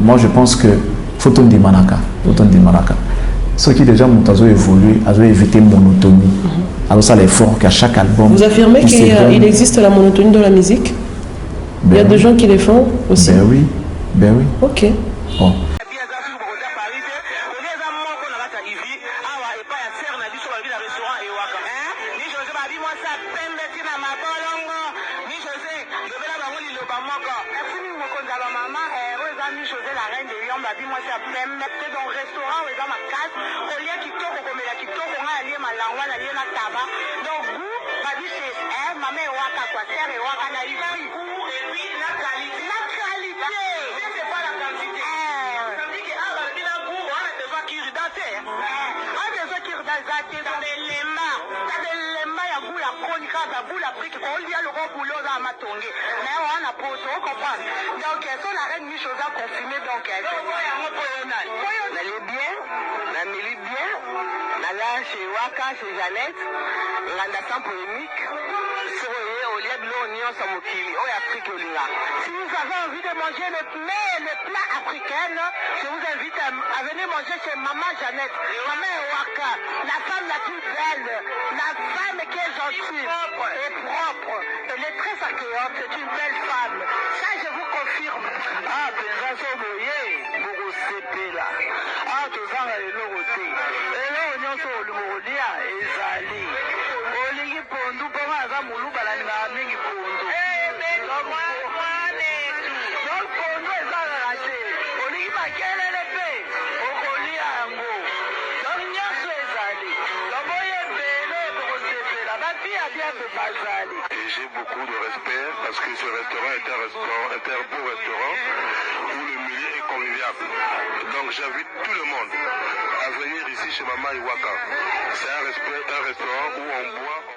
moi je pense que faut on dit manaka. Ceux qui déjà ont évolué, ont évité la monotonie. Alors ça l'effort qu'à chaque album. Vous affirmez qu'il existe la monotonie dans la musique? Il y a des gens qui les font aussi. Ben oui. Ok. Bon. Chez Jeannette, sans polémique, si vous avez envie de manger les plats africains, je vous invite à venir manger chez Maman Jeannette, Maman Ewaka, la femme la plus belle, la femme qui est gentille et propre. Elle est très accueillante, c'est une belle femme. Ça, je vous confirme. Ah, déjà, c'est moyen, pour CP là. Ah, tout ça, elle est l'oroté. Et là, on est sur le Morolia, et Zali. On est pour nous, pour moi, ça, mon loup, elle a mis pour nous. Donc, pour nous, ça, elle a raté. On est pas qu'elle est l'épée. On connaît un mot. Donc, il y a ce Zali. Donc, on est belle, pour CP là. Ma fille a bien fait pas Zali. J'ai beaucoup de respect parce que ce restaurant est un beau restaurant où le milieu est convivial. Donc j'invite tout le monde à venir ici chez Maman Ewaka. C'est un restaurant où on boit.